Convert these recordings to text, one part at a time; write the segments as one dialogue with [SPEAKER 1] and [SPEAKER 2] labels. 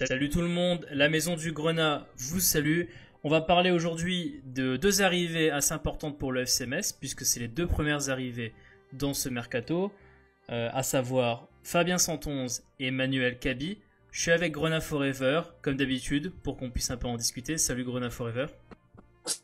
[SPEAKER 1] Salut tout le monde, la maison du Grenat vous salue. On va parler aujourd'hui de deux arrivées assez importantes pour le FC Metz, puisque c'est les deux premières arrivées dans ce mercato, à savoir Fabien Santonze et Manuel Kabi. Je suis avec Grenat Forever, comme d'habitude, pour qu'on puisse un peu en discuter. Salut Grenat Forever.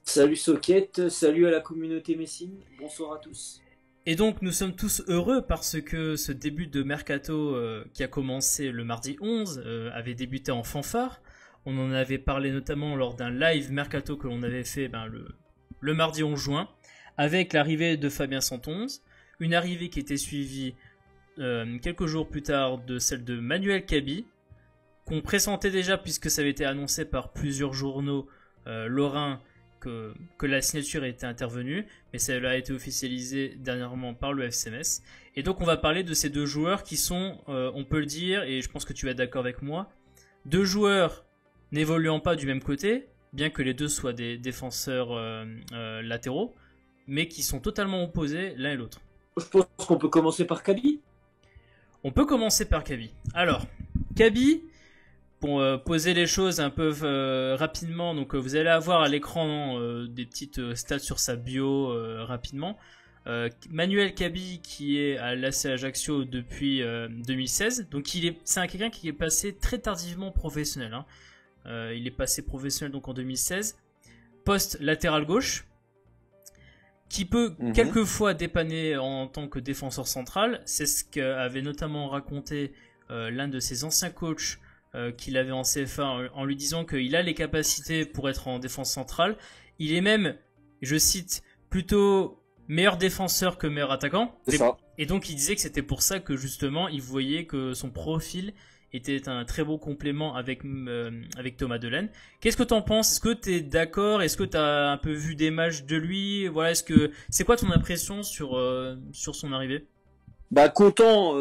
[SPEAKER 2] Salut Socket, salut à la communauté messine, bonsoir à tous.
[SPEAKER 1] Et donc nous sommes tous heureux parce que ce début de mercato qui a commencé le mardi 11 avait débuté en fanfare. On en avait parlé notamment lors d'un live mercato que l'on avait fait le mardi 11 juin avec l'arrivée de Fabien Santonze. Une arrivée qui était suivie quelques jours plus tard de celle de Manuel Kabi, qu'on pressentait déjà puisque ça avait été annoncé par plusieurs journaux lorrains que la signature était intervenue, mais ça a été officialisé dernièrement par le FC Metz. Et donc on va parler de ces deux joueurs qui sont, on peut le dire, et je pense que tu vas être d'accord avec moi, deux joueurs n'évoluant pas du même côté, bien que les deux soient des défenseurs latéraux, mais qui sont totalement opposés l'un et l'autre.
[SPEAKER 2] Je pense qu'on peut commencer par Kabi.
[SPEAKER 1] On peut commencer par Kabi. Alors, Kabi, pour poser les choses un peu rapidement, donc vous allez avoir à l'écran des petites stats sur sa bio rapidement. Manuel Kabi qui est à l'AC Ajaccio depuis 2016, donc c'est quelqu'un qui est passé très tardivement professionnel. Il est passé professionnel donc en 2016, poste latéral gauche, qui peut quelquefois dépanner en tant que défenseur central. C'est ce qu'avait notamment raconté l'un de ses anciens coachs qu'il avait en CFA en lui disant qu'il a les capacités pour être en défense centrale. Il est même, je cite, plutôt meilleur défenseur que meilleur attaquant. Et donc il disait que c'était pour ça que justement il voyait que son profil était un très beau complément avec Thomas Delaine. Qu'est-ce que tu en penses? Est-ce que tu es d'accord? Est-ce que tu as un peu vu des matchs de lui? Voilà, c'est quoi ton impression sur son arrivée?
[SPEAKER 2] Bah content,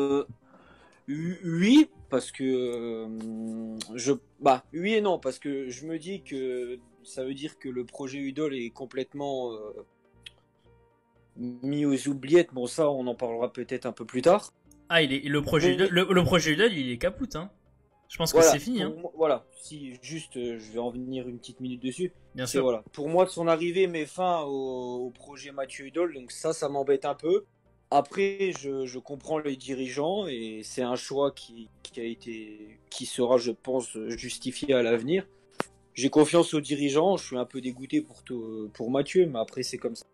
[SPEAKER 2] oui, parce que oui et non, parce que je me dis que ça veut dire que le projet Udol est complètement mis aux oubliettes. Bon, ça on en parlera peut-être un peu plus tard.
[SPEAKER 1] Ah, le projet Udol, il est capote, hein. Je pense que c'est fini.
[SPEAKER 2] Voilà, si juste je vais en venir une petite minute dessus.
[SPEAKER 1] Bien sûr.
[SPEAKER 2] Voilà. Pour moi, son arrivée met fin au projet Mathieu Udol, donc ça m'embête un peu. Après, je comprends les dirigeants et c'est un choix qui sera, je pense, justifié à l'avenir. J'ai confiance aux dirigeants, je suis un peu dégoûté pour Mathieu, mais après c'est comme ça.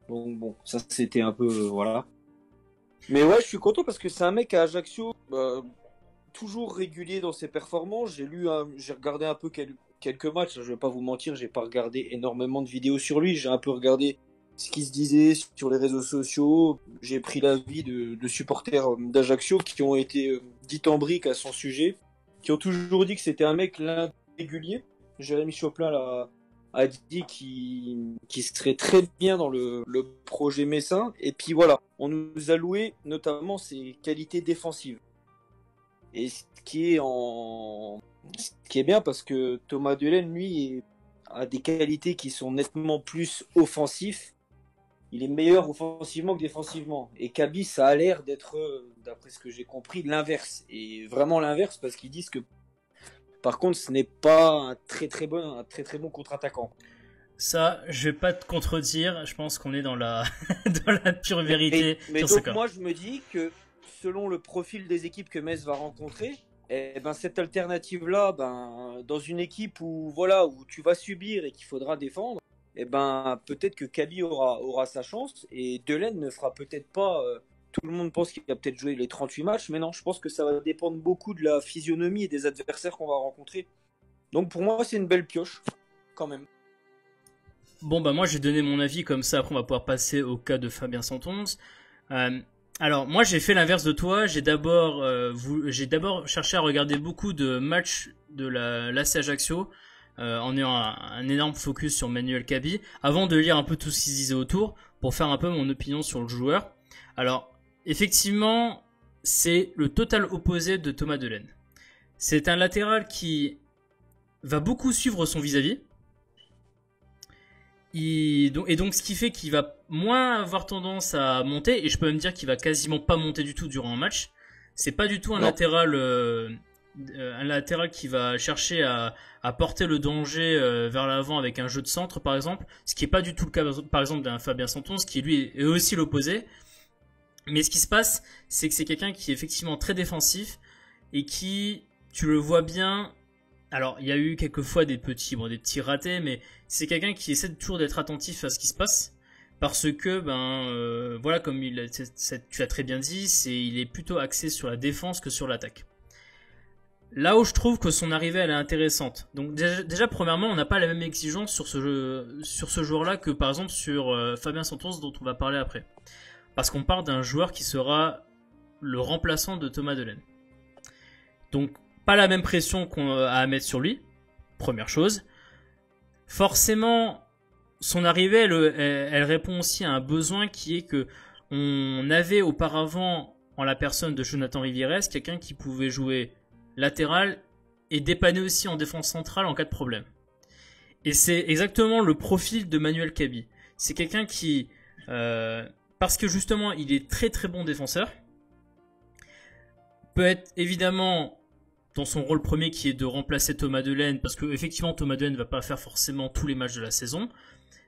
[SPEAKER 2] Donc bon, ça c'était un peu voilà. Mais ouais, je suis content parce que c'est un mec à Ajaccio, toujours régulier dans ses performances. J'ai regardé un peu quelques matchs. Je vais pas vous mentir, j'ai pas regardé énormément de vidéos sur lui. J'ai un peu regardé ce qui se disait sur les réseaux sociaux. J'ai pris l'avis de supporters d'Ajaccio qui ont été dithyrambiques à son sujet, qui ont toujours dit que c'était un mec régulier. Jérémy Choplin a dit qu'il serait très bien dans le projet messin. Et puis voilà, on nous a loué notamment ses qualités défensives. Et ce qui est bien parce que Thomas Delaine, lui, a des qualités qui sont nettement plus offensifs. Il est meilleur offensivement que défensivement. Et Kabi, ça a l'air d'être, d'après ce que j'ai compris, l'inverse. Et vraiment l'inverse parce qu'ils disent que par contre, ce n'est pas un très très bon contre-attaquant.
[SPEAKER 1] Ça, je vais pas te contredire. Je pense qu'on est dans la dans la pure vérité.
[SPEAKER 2] Mais donc moi, je me dis que selon le profil des équipes que Metz va rencontrer, cette alternative-là, dans une équipe où tu vas subir et qu'il faudra défendre, peut-être que Kabi aura sa chance et Delaine ne fera peut-être pas. Tout le monde pense qu'il va peut-être jouer les 38 matchs, mais non, je pense que ça va dépendre beaucoup de la physionomie et des adversaires qu'on va rencontrer. Donc pour moi, c'est une belle pioche, quand même.
[SPEAKER 1] Bon, moi j'ai donné mon avis, comme ça après on va pouvoir passer au cas de Fabien Santonze. Alors moi j'ai fait l'inverse de toi, j'ai d'abord cherché à regarder beaucoup de matchs de l'AC Ajaccio, en ayant un énorme focus sur Manuel Kabi, avant de lire un peu tout ce qui se disait autour, pour faire un peu mon opinion sur le joueur. Alors, effectivement, c'est le total opposé de Thomas Delaine. C'est un latéral qui va beaucoup suivre son vis-à-vis. Et donc, ce qui fait qu'il va moins avoir tendance à monter, et je peux même dire qu'il va quasiment pas monter du tout durant un match. C'est pas du tout un latéral un latéral qui va chercher à porter le danger vers l'avant avec un jeu de centre par exemple, ce qui est pas du tout le cas par exemple d'un Fabien Santon, qui lui est aussi l'opposé. Mais ce qui se passe, c'est que c'est quelqu'un qui est effectivement très défensif et qui, tu le vois bien. Alors, il y a eu quelquefois des petits ratés, mais c'est quelqu'un qui essaie toujours d'être attentif à ce qui se passe, parce que, voilà, comme tu as très bien dit, il est plutôt axé sur la défense que sur l'attaque. Là où je trouve que son arrivée, elle est intéressante. Donc, déjà premièrement, on n'a pas la même exigence sur ce joueur-là que, par exemple, sur Fabien Santos, dont on va parler après. Parce qu'on part d'un joueur qui sera le remplaçant de Thomas Delaine. Donc, pas la même pression qu'on a à mettre sur lui, première chose. Forcément, son arrivée, elle répond aussi à un besoin qui est que on avait auparavant, en la personne de Jonathan Rivieres, quelqu'un qui pouvait jouer latéral et dépanner aussi en défense centrale en cas de problème. Et c'est exactement le profil de Manuel Kabi. C'est quelqu'un qui, parce que justement, il est très très bon défenseur, peut être évidemment dans son rôle premier qui est de remplacer Thomas Delaine, parce que effectivement Thomas Delaine ne va pas faire forcément tous les matchs de la saison,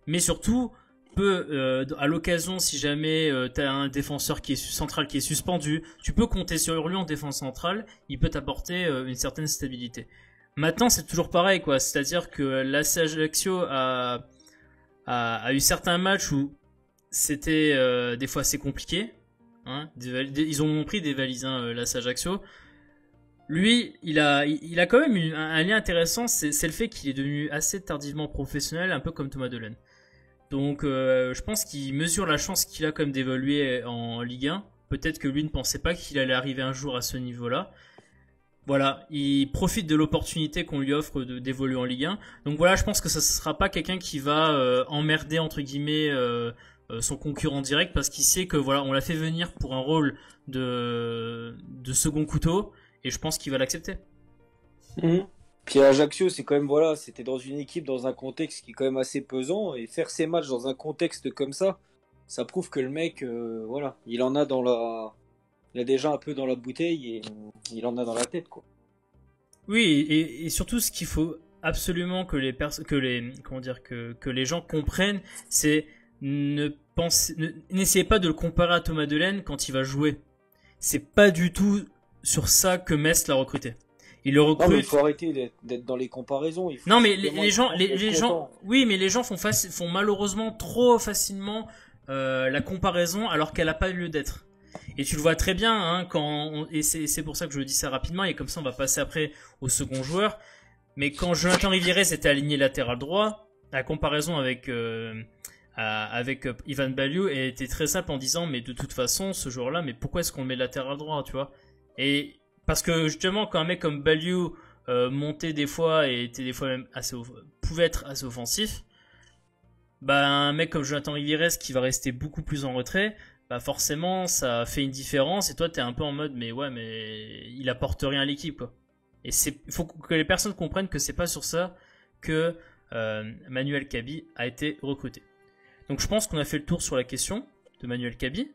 [SPEAKER 1] mais surtout peut à l'occasion, si jamais tu as un défenseur qui est central qui est suspendu, tu peux compter sur lui en défense centrale, il peut t'apporter une certaine stabilité. Maintenant c'est toujours pareil quoi, c'est-à-dire que l'AC Ajaccio a eu certains matchs où c'était des fois assez compliqué, hein, ils ont pris des valises l'AC Ajaccio. Lui, il a quand même un lien intéressant, c'est le fait qu'il est devenu assez tardivement professionnel, un peu comme Thomas Delaine. Donc, je pense qu'il mesure la chance qu'il a quand même d'évoluer en Ligue 1. Peut-être que lui ne pensait pas qu'il allait arriver un jour à ce niveau-là. Voilà, il profite de l'opportunité qu'on lui offre d'évoluer en Ligue 1. Donc voilà, je pense que ça ne sera pas quelqu'un qui va emmerder entre guillemets son concurrent direct, parce qu'il sait que voilà, on l'a fait venir pour un rôle de second couteau. Et je pense qu'il va l'accepter.
[SPEAKER 2] Puis Ajaccio, c'est quand même, voilà, c'était dans une équipe, dans un contexte qui est quand même assez pesant. Et faire ses matchs dans un contexte comme ça prouve que le mec, voilà, il en a il a déjà un peu dans la bouteille et il en a dans la tête, quoi.
[SPEAKER 1] Oui, et surtout, ce qu'il faut absolument que les gens comprennent, c'est n'essayez pas de le comparer à Thomas Delaine quand il va jouer. C'est pas du tout sur ça que Metz l'a recruté. Il le recrute.
[SPEAKER 2] Non, mais il faut arrêter d'être dans les comparaisons.
[SPEAKER 1] Non, mais les gens, oui, mais les gens font malheureusement trop facilement la comparaison alors qu'elle n'a pas lieu d'être. Et tu le vois très bien, hein, et c'est pour ça que je dis ça rapidement, et comme ça on va passer après au second joueur. Mais quand Jonathan Rivieres était aligné latéral droit, la comparaison avec Ivan Baliou était très simple en disant, mais de toute façon, ce joueur-là, mais pourquoi est-ce qu'on le met latéral droit, tu vois? Et parce que justement, quand un mec comme Baliou montait des fois et était des fois même pouvait être assez offensif, bah un mec comme Jonathan Rivieres qui va rester beaucoup plus en retrait, bah forcément ça fait une différence, et toi t'es un peu en mode mais ouais, mais il apporte rien à l'équipe quoi. Et il faut que les personnes comprennent que c'est pas sur ça que Manuel Kabi a été recruté. Donc je pense qu'on a fait le tour sur la question de Manuel Kabi.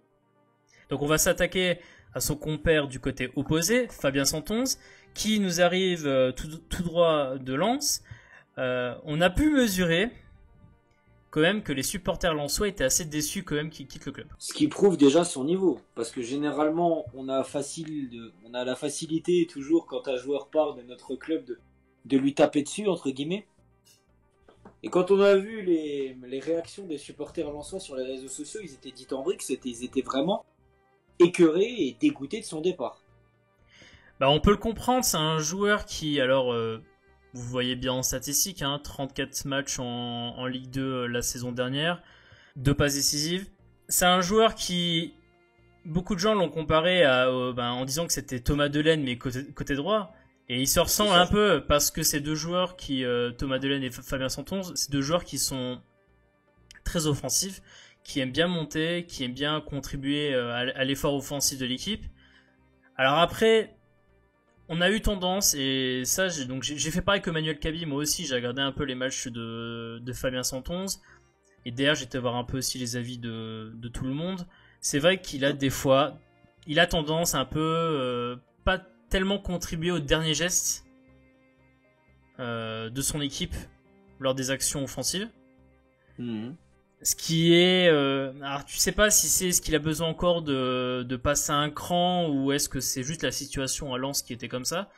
[SPEAKER 1] Donc on va s'attaquer à son compère du côté opposé, Fabien Santonze, qui nous arrive tout droit de Lens. On a pu mesurer quand même que les supporters lensois étaient assez déçus quand même qu'il quitte le club.
[SPEAKER 2] Ce qui prouve déjà son niveau, parce que généralement on a la facilité toujours quand un joueur part de notre club de lui taper dessus entre guillemets. Et quand on a vu les réactions des supporters lensois sur les réseaux sociaux, ils étaient dithyrambiques, ils étaient vraiment écœuré et dégoûté de son départ.
[SPEAKER 1] Bah on peut le comprendre, c'est un joueur qui, alors vous voyez bien en statistique, hein, 34 matchs en Ligue 2 la saison dernière, 2 passes décisives. C'est un joueur qui, beaucoup de gens l'ont comparé en disant que c'était Thomas Delaine mais côté droit, et il se ressemble un peu parce que ces deux joueurs Thomas Delaine et Fabien Santonze, c'est deux joueurs qui sont très offensifs, qui aime bien monter, qui aime bien contribuer à l'effort offensif de l'équipe. Alors après, on a eu tendance, et ça, j'ai fait pareil que Manuel Kabi, moi aussi, j'ai regardé un peu les matchs de Fabien Santonze, et d'ailleurs, j'ai été voir un peu aussi les avis de tout le monde. C'est vrai qu'il a des fois, il a tendance un peu, tellement contribué au dernier geste de son équipe lors des actions offensives. Ce qui est... alors tu sais pas si c'est ce qu'il a besoin encore de passer un cran ou est-ce que c'est juste la situation à Lens qui était comme ça.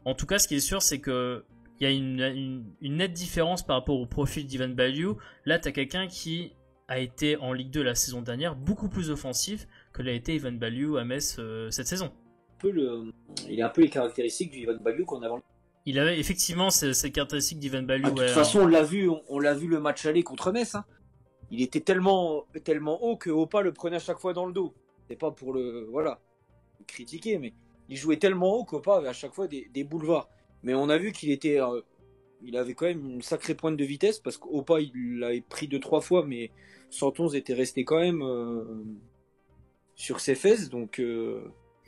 [SPEAKER 1] En tout cas, ce qui est sûr, c'est que il y a une nette différence par rapport au profil d'Ivan Baliou. Là, tu as quelqu'un qui a été en Ligue 2 la saison dernière beaucoup plus offensif que l'a été Ivan Baliou à Metz cette saison.
[SPEAKER 2] Il a un peu les caractéristiques d'Ivan Baliou qu'on avait.
[SPEAKER 1] Il avait effectivement ces caractéristiques d'Ivan Baliou.
[SPEAKER 2] De toute façon, on l'a vu le match aller contre Metz. Hein. Il était tellement haut que Opa le prenait à chaque fois dans le dos. C'est pas pour le critiquer, mais il jouait tellement haut qu'Opa avait à chaque fois des boulevards. Mais on a vu qu'il était, il avait quand même une sacrée pointe de vitesse parce qu'Opa il l'avait pris 2-3 fois, mais Santonze était resté quand même sur ses fesses. Donc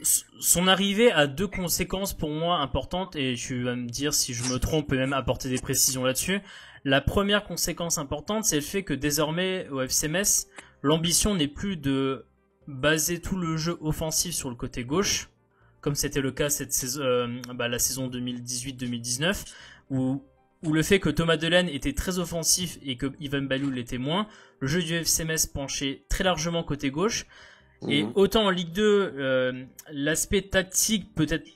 [SPEAKER 1] son arrivée a 2 conséquences pour moi importantes et tu vas me dire si je me trompe et même apporter des précisions là-dessus. La première conséquence importante, c'est le fait que désormais au FC Metz, l'ambition n'est plus de baser tout le jeu offensif sur le côté gauche, comme c'était le cas cette saison, la saison 2018-2019, où le fait que Thomas Delaine était très offensif et que Ivan Baliou l'était moins, le jeu du FC Metz penchait très largement côté gauche. Et autant en Ligue 2, l'aspect tactique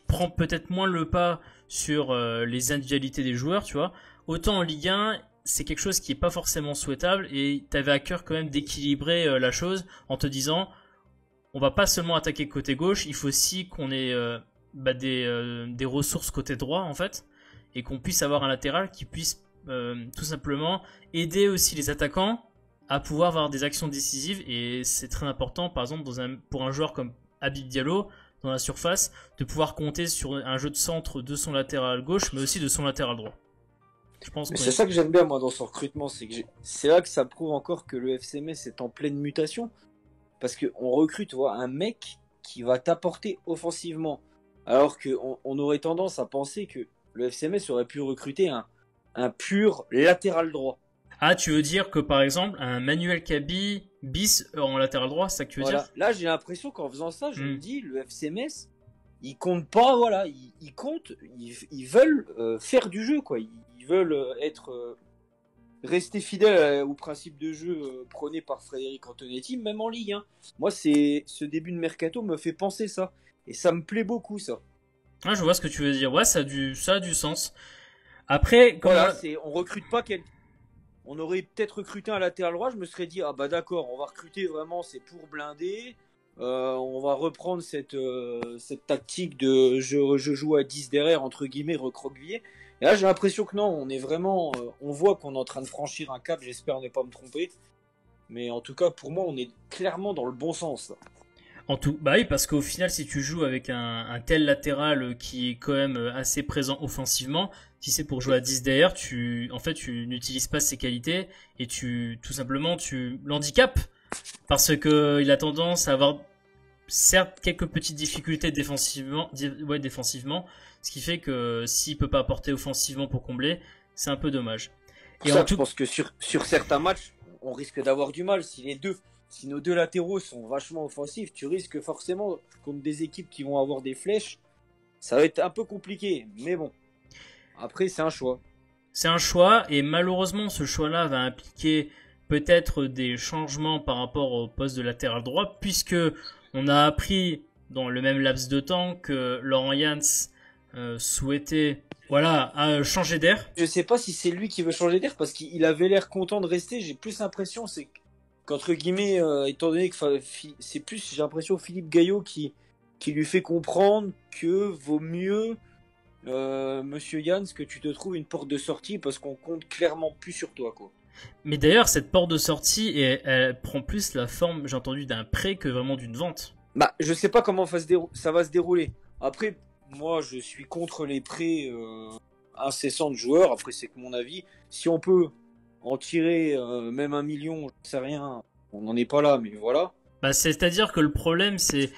[SPEAKER 1] prend peut-être moins le pas sur les individualités des joueurs, tu vois. Autant en Ligue 1, c'est quelque chose qui est pas forcément souhaitable et t'avais à cœur quand même d'équilibrer la chose en te disant on va pas seulement attaquer côté gauche, il faut aussi qu'on ait des ressources côté droit en fait et qu'on puisse avoir un latéral qui puisse tout simplement aider aussi les attaquants à pouvoir avoir des actions décisives et c'est très important par exemple pour un joueur comme Habib Diallo dans la surface de pouvoir compter sur un jeu de centre de son latéral gauche mais aussi de son latéral droit.
[SPEAKER 2] C'est ça que j'aime bien moi dans son recrutement, c'est là que ça prouve encore que le FC Metz est en pleine mutation parce qu'on recrute un mec qui va t'apporter offensivement alors qu'on aurait tendance à penser que le FC Metz aurait pu recruter un pur latéral droit.
[SPEAKER 1] Ah, tu veux dire que par exemple un Manuel Kaby bis en latéral droit, c'est ça que tu veux dire?
[SPEAKER 2] Là j'ai l'impression qu'en faisant ça, je me dis le FC Metz ils comptent pas, ils comptent, ils veulent faire du jeu quoi. Ils veulent rester fidèles au principe de jeu prôné par Frédéric Antonetti, même en Ligue 1. Moi, ce début de mercato me fait penser ça. Et ça me plaît beaucoup, ça.
[SPEAKER 1] Ah, je vois ce que tu veux dire. Ouais, ça a du sens. Après,
[SPEAKER 2] on recrute pas quelqu'un. On aurait peut-être recruté un latéral droit, je me serais dit, ah bah d'accord, on va recruter vraiment, c'est pour blinder. On va reprendre cette tactique de je joue à 10 derrière, entre guillemets, recroquevillé. Et là, j'ai l'impression que non, on est vraiment, on voit qu'on est en train de franchir un cap, j'espère ne pas me tromper. Mais en tout cas, pour moi, on est clairement dans le bon sens. Là.
[SPEAKER 1] Bah oui, parce qu'au final, si tu joues avec un tel latéral qui est quand même assez présent offensivement, si c'est pour jouer à 10 derrière, tu n'utilises pas ses qualités et tu l'handicapes parce que il a tendance à avoir certes quelques petites difficultés défensivement, ce qui fait que s'il peut pas apporter offensivement pour combler, c'est un peu dommage.
[SPEAKER 2] Et je pense que sur certains matchs, on risque d'avoir du mal si nos deux latéraux sont vachement offensifs, tu risques forcément contre des équipes qui vont avoir des flèches, ça va être un peu compliqué, mais bon. Après, c'est un choix.
[SPEAKER 1] C'est un choix et malheureusement, ce choix-là va impliquer peut-être des changements par rapport au poste de latéral droit puisque on a appris dans le même laps de temps que Laurent Jans souhaitait changer d'air.
[SPEAKER 2] Je sais pas si c'est lui qui veut changer d'air parce qu'il avait l'air content de rester. J'ai plus l'impression qu'entre guillemets, étant donné que c'est plus, j'ai l'impression, Philippe Gaillot qui lui fait comprendre que vaut mieux, Monsieur Jans, que tu te trouves une porte de sortie parce qu'on compte clairement plus sur toi, quoi.
[SPEAKER 1] Mais d'ailleurs, cette porte de sortie, elle prend plus la forme, j'ai entendu, d'un prêt que vraiment d'une vente.
[SPEAKER 2] Bah, je sais pas comment ça va se dérouler. Après, moi, je suis contre les prêts incessants de joueurs. Après, c'est que mon avis. Si on peut en tirer même 1 million, je sais rien. On n'en est pas là, mais voilà.
[SPEAKER 1] Bah, c'est-à-dire que le problème, c'est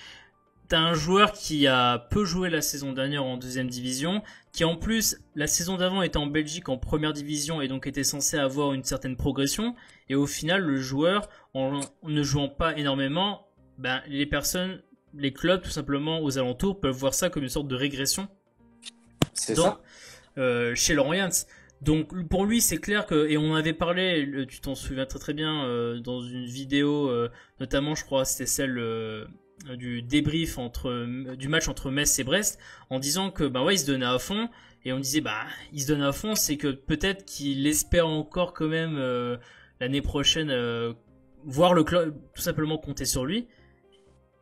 [SPEAKER 1] t'as un joueur qui a peu joué la saison dernière en deuxième division, qui en plus, la saison d'avant était en Belgique en première division et donc était censé avoir une certaine progression. Et au final, le joueur, en ne jouant pas énormément, les personnes les clubs tout simplement aux alentours peuvent voir ça comme une sorte de régression
[SPEAKER 2] C'est
[SPEAKER 1] dans,
[SPEAKER 2] ça.
[SPEAKER 1] chez Lorient. Donc pour lui c'est clair que, et on en avait parlé, tu t'en souviens très très bien dans une vidéo, notamment je crois c'était celle du débrief du match entre Metz et Brest, en disant que bah ouais il se donnait à fond, et on disait bah il se donne à fond, c'est que peut-être qu'il espère encore quand même l'année prochaine voir le club tout simplement compter sur lui.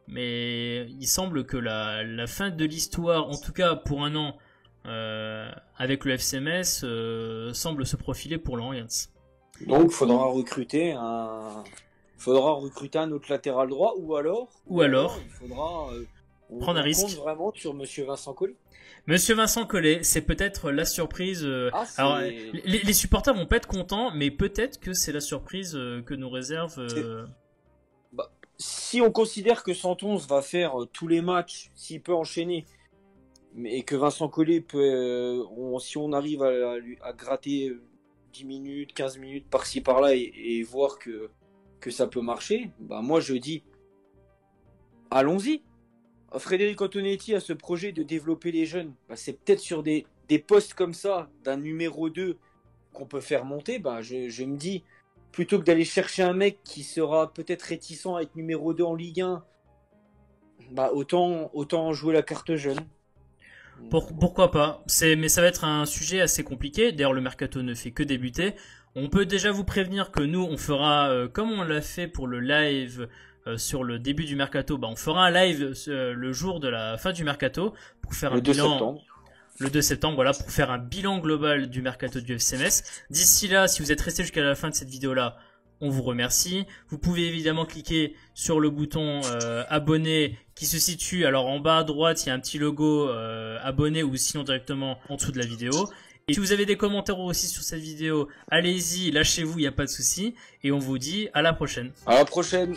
[SPEAKER 1] Mais il semble que la fin de l'histoire, en tout cas pour un an, avec le FC Metz, semble se profiler pour Lorient.
[SPEAKER 2] Donc, faudra recruter un autre latéral droit, ou alors il faudra
[SPEAKER 1] prendre un risque.
[SPEAKER 2] compte vraiment sur Monsieur Vincent Collet.
[SPEAKER 1] Monsieur Vincent Collet, c'est peut-être la surprise. Alors, les supporters vont pas être contents, mais peut-être que c'est la surprise que nous réserve.
[SPEAKER 2] Si on considère que Santonce va faire tous les matchs, s'il peut enchaîner, et que Vincent Collet peut, si on arrive à gratter 10 minutes, 15 minutes par-ci par-là et voir que ça peut marcher, bah moi je dis allons-y. Frédéric Antonetti a ce projet de développer les jeunes. Bah, c'est peut-être sur des postes comme ça, d'un numéro 2 qu'on peut faire monter. Bah, je me dis, plutôt que d'aller chercher un mec qui sera peut-être réticent à être numéro 2 en Ligue 1, bah, autant jouer la carte jeune.
[SPEAKER 1] Pourquoi pas? Mais ça va être un sujet assez compliqué. D'ailleurs, le mercato ne fait que débuter. On peut déjà vous prévenir que nous, on fera, comme on l'a fait pour le live sur le début du mercato, bah, on fera un live le jour de la fin du mercato pour faire un bilan. Le 2 septembre, voilà, pour faire un bilan global du mercato du FC Metz. D'ici là, si vous êtes resté jusqu'à la fin de cette vidéo-là, on vous remercie. Vous pouvez évidemment cliquer sur le bouton abonner qui se situe, alors en bas à droite, il y a un petit logo abonné, ou sinon directement en dessous de la vidéo. Et si vous avez des commentaires aussi sur cette vidéo, allez-y, lâchez-vous, il n'y a pas de souci. Et on vous dit à la prochaine.
[SPEAKER 2] À la prochaine.